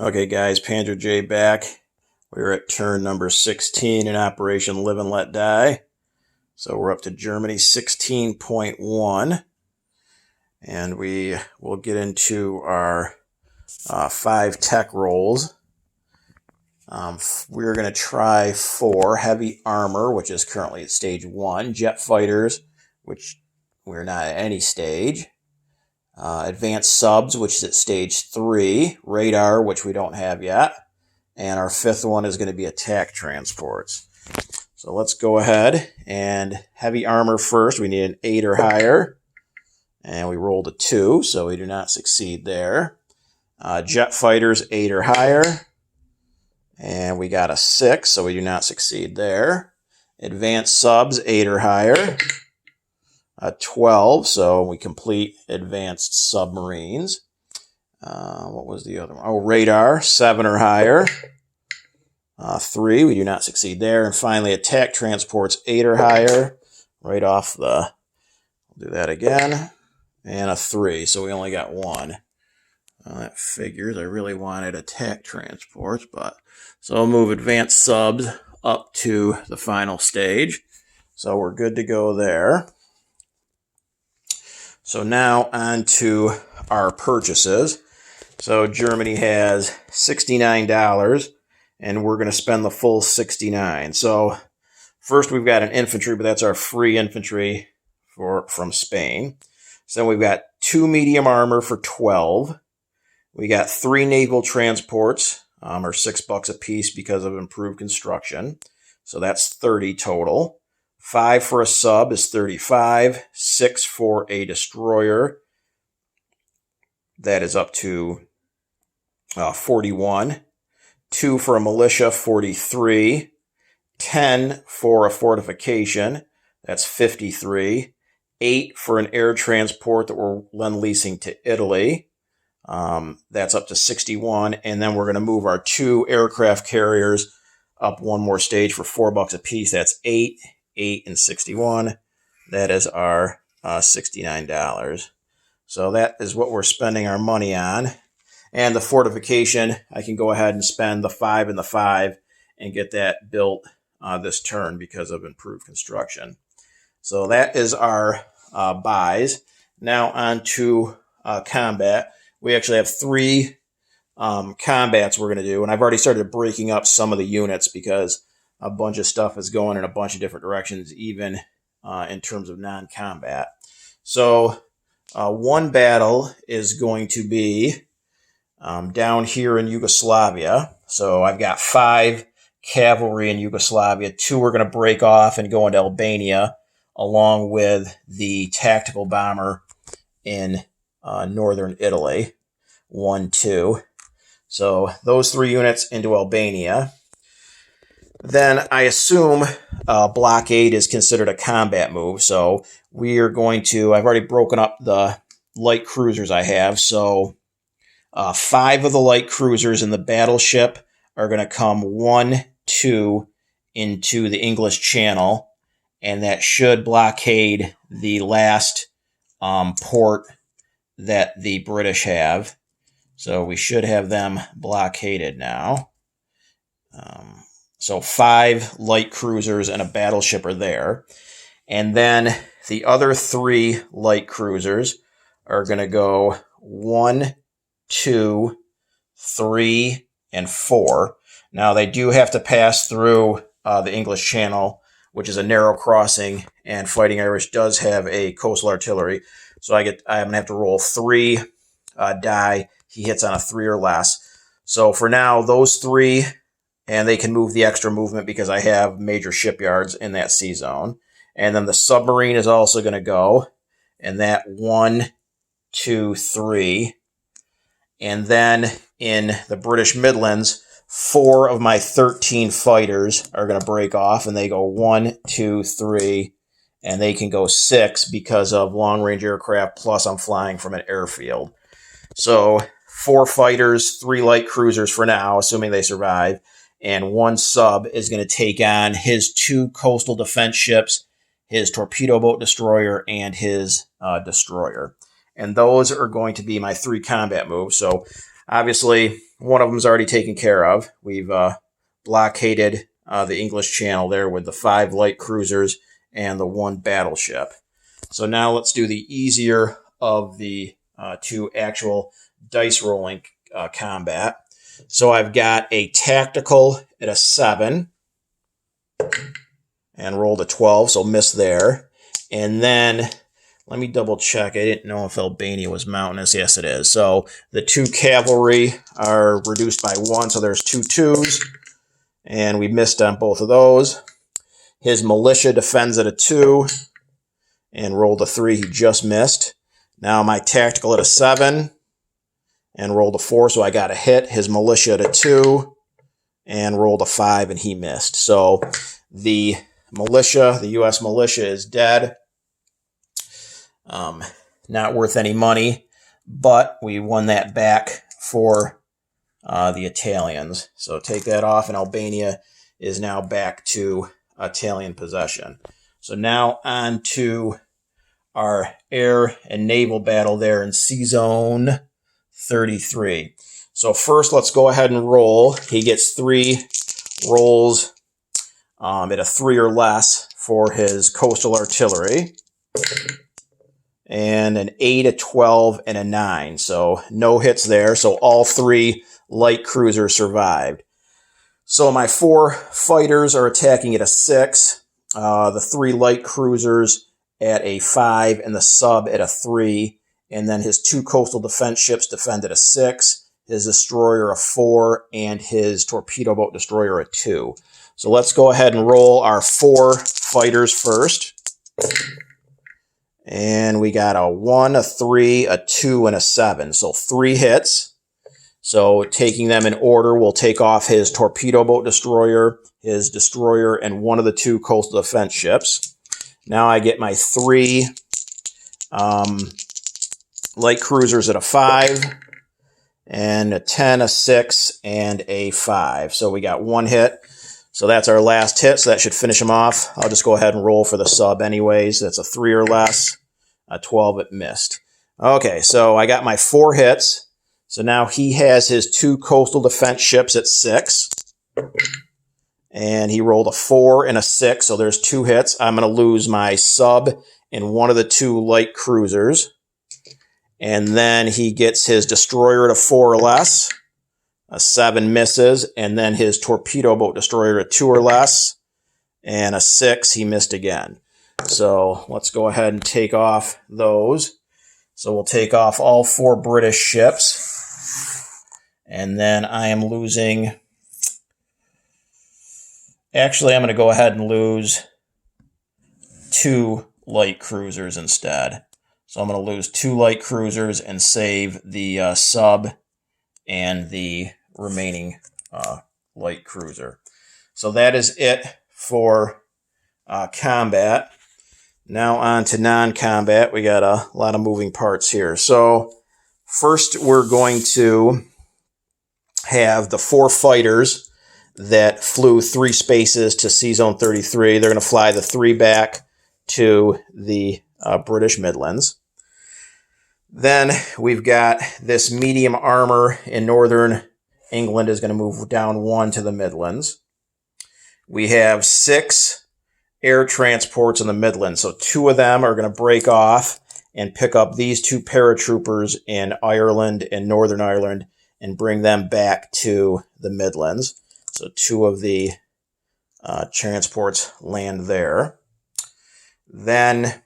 Okay, guys, Panzer J back. We're at turn number 16 in Operation Live and Let Die. So we're up to Germany 16.1. And we will get into our 5 tech rolls. We're going to try 4 heavy armor, which is currently at stage 1. Jet fighters, which we're not at any stage. Advanced subs, which is at stage 3. Radar, which we don't have yet. And our 5th one is going to be attack transports. So let's go ahead and heavy armor first. We need an 8 or higher. And we rolled a 2, so we do not succeed there. Jet fighters, 8 or higher. And we got a 6, so we do not succeed there. Advanced subs, 8 or higher. 12, so we complete advanced submarines. What was the other one? Oh, radar, 7 or higher. 3, we do not succeed there. And finally, attack transports, 8 or higher. Right off the, we'll do that again. And a 3, so we only got 1. That figures. I really wanted attack transports, but so I'll move advanced subs up to the final stage. So we're good to go there. So now on to our purchases. So Germany has $69, and we're going to spend the full $69. So first we've got an infantry, but that's our free infantry from Spain. So then we've got 2 medium armor for 12. We got 3 naval transports, or $6 a piece because of improved construction. So that's 30 total. 5 for a sub is 35. 6 for a destroyer. That is up to 41. 2 for a militia, 43. 10 for a fortification. That's 53. 8 for an air transport that we're lend-leasing to Italy. That's up to 61. And then we're going to move our 2 aircraft carriers up one more stage for $4 a piece. That's 8. 8 and 61. That is our $69. So that is what we're spending our money on. And the fortification, I can go ahead and spend the 5 and the 5 and get that built this turn because of improved construction. So that is our buys. Now on to combat. We actually have 3 combats we're going to do. And I've already started breaking up some of the units because a bunch of stuff is going in a bunch of different directions, even in terms of non-combat. So one battle is going to be down here in Yugoslavia. So I've got 5 cavalry in Yugoslavia. 2 are going to break off and go into Albania, along with the tactical bomber in northern Italy. 1, 2. So those 3 units into Albania. Then I assume blockade is considered a combat move. So we are going to, I've already broken up the light cruisers I have. So 5 of the light cruisers in the battleship are going to come 1, 2 into the English Channel. And that should blockade the last port that the British have. So we should have them blockaded now. So 5 light cruisers and a battleship are there. And then the other 3 light cruisers are going to go 1, 2, 3, and 4. Now they do have to pass through the English Channel, which is a narrow crossing, and Fighting Irish does have a coastal artillery. So I'm going to have to roll 3 die. He hits on a 3 or less. So for now, those 3... and they can move the extra movement because I have major shipyards in that sea zone. And then the submarine is also going to go. And that 1, 2, 3. And then in the British Midlands, 4 of my 13 fighters are going to break off. And they go 1, 2, 3. And they can go 6 because of long-range aircraft. Plus I'm flying from an airfield. So 4 fighters, 3 light cruisers for now, assuming they survive. And 1 sub is going to take on his 2 coastal defense ships, his torpedo boat destroyer, and his destroyer. And those are going to be my 3 combat moves. So Obviously, one of them is already taken care of. We've blockaded the English Channel there with the 5 light cruisers and the 1 battleship. So now let's do the easier of the 2 actual dice rolling combat. So I've got a tactical at a 7 and rolled a 12, so missed there. And then let me double check. I didn't know if Albania was mountainous. Yes, it is. So the 2 cavalry are reduced by 1, so there's 2 2s. And we missed on both of those. His militia defends at a 2 and rolled a 3. He just missed. Now my tactical at a 7 and rolled a 4, so I got a hit. His militia at a 2 and rolled a 5, and he missed. So the militia, the U.S. militia, is dead. Not worth any money, but we won that back for the Italians. So take that off, and Albania is now back to Italian possession. So now on to our air and naval battle there in Sea Zone 33. So first, let's go ahead and roll. He gets 3 rolls at a 3 or less for his coastal artillery. And an 8, a 12, and a 9. So no hits there. So all 3 light cruisers survived. So my 4 fighters are attacking at a 6. The 3 light cruisers at a 5 and the sub at a 3. And then his 2 coastal defense ships defend at a 6. His destroyer a 4 and his torpedo boat destroyer a 2. So let's go ahead and roll our 4 fighters first. And we got a 1, a 3, a 2, and a 7. So 3 hits. So taking them in order, we'll take off his torpedo boat destroyer, his destroyer, and 1 of the 2 coastal defense ships. Now I get my 3 light cruisers at a 5, and a 10, a 6, and a 5. So we got 1 hit. So that's our last hit, so that should finish him off. I'll just go ahead and roll for the sub anyways. That's a 3 or less. A 12, it missed. Okay, so I got my 4 hits. So now he has his 2 coastal defense ships at 6. And he rolled a 4 and a 6, so there's 2 hits. I'm going to lose my sub and 1 of the 2 light cruisers. And then he gets his destroyer at a 4 or less. A 7 misses, and then his torpedo boat destroyer at 2 or less, and a 6, he missed again. So let's go ahead and take off those. So we'll take off all 4 British ships, and then I am losing... Actually, I'm going to go ahead and lose 2 light cruisers instead. So I'm going to lose 2 light cruisers and save the sub and the remaining light cruiser. So that is it for combat. Now on to non-combat. We got a lot of moving parts here. So first we're going to have the 4 fighters that flew 3 spaces to Sea Zone 33. They're going to fly the 3 back to the British Midlands. Then we've got this medium armor in northern England is going to move down 1 to the Midlands. We have 6 air transports in the Midlands. So 2 of them are going to break off and pick up these 2 paratroopers in Ireland and Northern Ireland and bring them back to the Midlands. So 2 of the transports land there. Then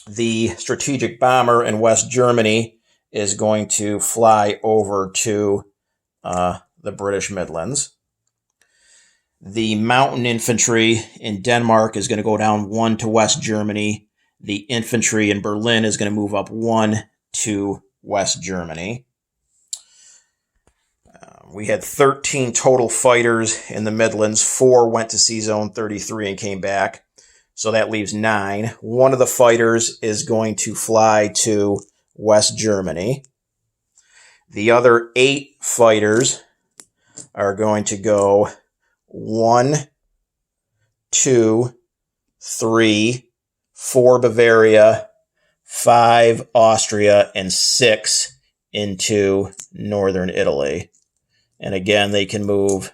the strategic bomber in West Germany is going to fly over to the British Midlands. The mountain infantry in Denmark is going to go down 1 to West Germany. The infantry in Berlin is going to move up 1 to West Germany. We had 13 total fighters in the Midlands. 4 went to Sea Zone 33 and came back. So that leaves 9. 1 of the fighters is going to fly to West Germany. The other 8 fighters are going to go 1, 2, 3, 4 Bavaria, 5 Austria, and 6 into northern Italy. And again, they can move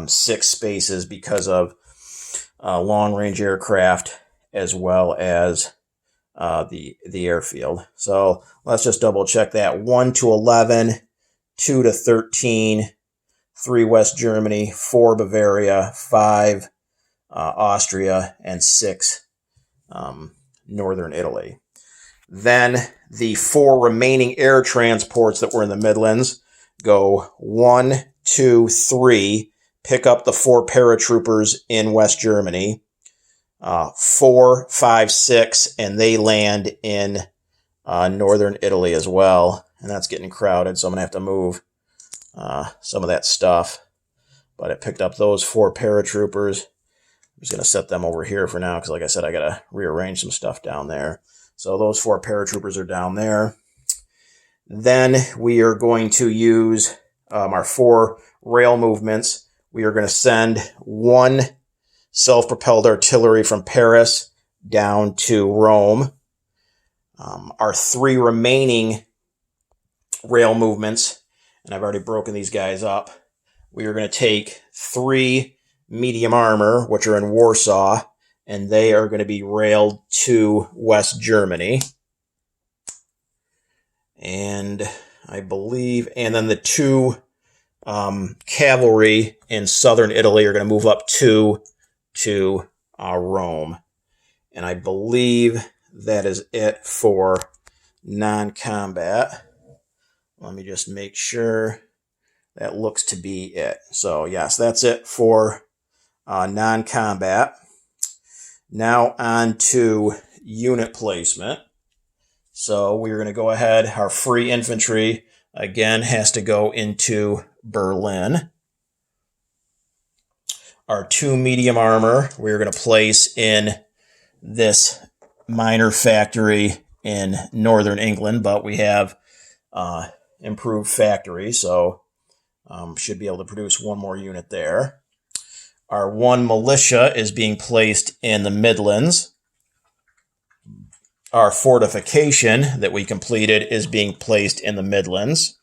6 spaces because of long-range aircraft as well as the airfield. So let's just double check that. 1 to 11, 2 to 13, 3 West Germany, 4 Bavaria, 5 Austria, and 6 northern Italy. Then the 4 remaining air transports that were in the Midlands go 1, 2, 3, pick up the 4 paratroopers in West Germany, 4, 5, 6, and they land in northern Italy as well. And that's getting crowded, so I'm going to have to move some of that stuff. But it picked up those 4 paratroopers. I'm just going to set them over here for now because, like I said, I got to rearrange some stuff down there. So those 4 paratroopers are down there. Then we are going to use our 4 rail movements. We are going to send 1 self-propelled artillery from Paris down to Rome. Our 3 remaining rail movements, and I've already broken these guys up, we are going to take 3 medium armor, which are in Warsaw, and they are going to be railed to West Germany. And I believe, and then the 2 cavalry in southern Italy are going to move up to Rome. And I believe that is it for non-combat. Let me just make sure. That looks to be it. So yes, that's it for non-combat. Now on to unit placement. So we're going to go ahead. Our free infantry, again, has to go into Berlin. Our 2 medium armor, we're going to place in this minor factory in northern England, but we have improved factory, so should be able to produce 1 more unit there. Our 1 militia is being placed in the Midlands. Our fortification that we completed is being placed in the Midlands.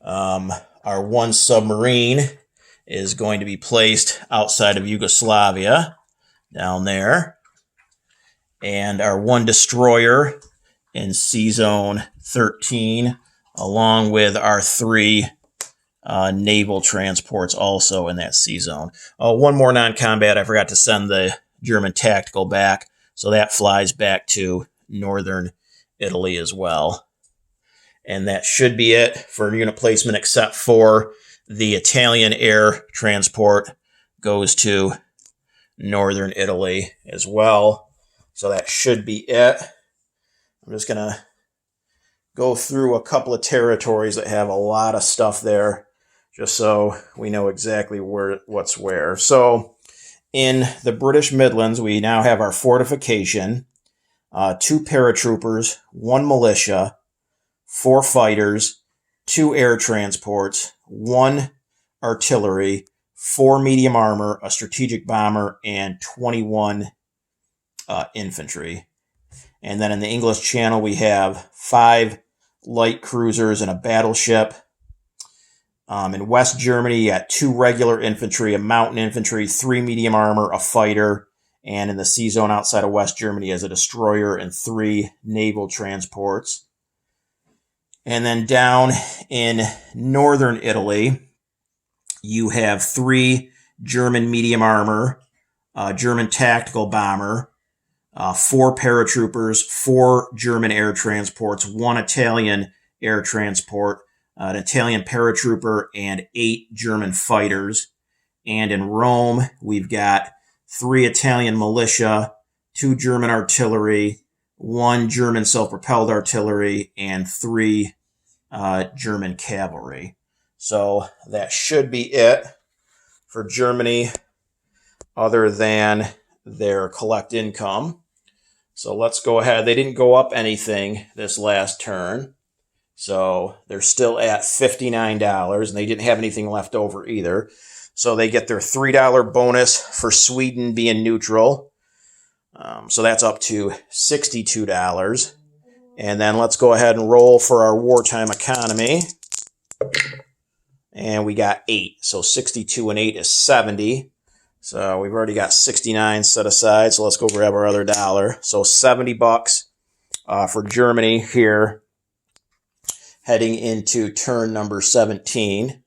Our 1 submarine is going to be placed outside of Yugoslavia, down there. And our 1 destroyer in Sea Zone 13, along with our 3 naval transports also in that sea zone. Oh, 1 more non-combat. I forgot to send the German tactical back, so that flies back to northern Italy as well. And that should be it for unit placement, except for the Italian air transport goes to northern Italy as well. So that should be it. I'm just going to go through a couple of territories that have a lot of stuff there, just so we know exactly what's where. So in the British Midlands, we now have our fortification, 2 paratroopers, 1 militia, 4 fighters, 2 air transports, 1 artillery, 4 medium armor, a strategic bomber, and 21 infantry. And then in the English Channel, we have 5 light cruisers and a battleship. In West Germany, you got 2 regular infantry, a mountain infantry, 3 medium armor, a fighter. And in the sea zone outside of West Germany, as a destroyer and 3 naval transports. And then down in northern Italy, you have 3 German medium armor, German tactical bomber, 4 paratroopers, 4 German air transports, 1 Italian air transport, an Italian paratrooper, and 8 German fighters. And in Rome, we've got 3 Italian militia, 2 German artillery, 1 German self-propelled artillery, and 3 German cavalry. So that should be it for Germany, other than their collect income. So let's go ahead. They didn't go up anything this last turn. So they're still at $59, and they didn't have anything left over either. So they get their $3 bonus for Sweden being neutral. So that's up to $62. And then let's go ahead and roll for our wartime economy. And we got 8. So 62 and 8 is 70. So we've already got 69 set aside. So let's go grab our other dollar. So $70 for Germany here, heading into turn number 17.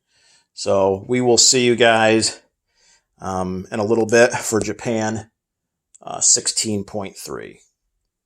So we will see you guys in a little bit for Japan 16.3.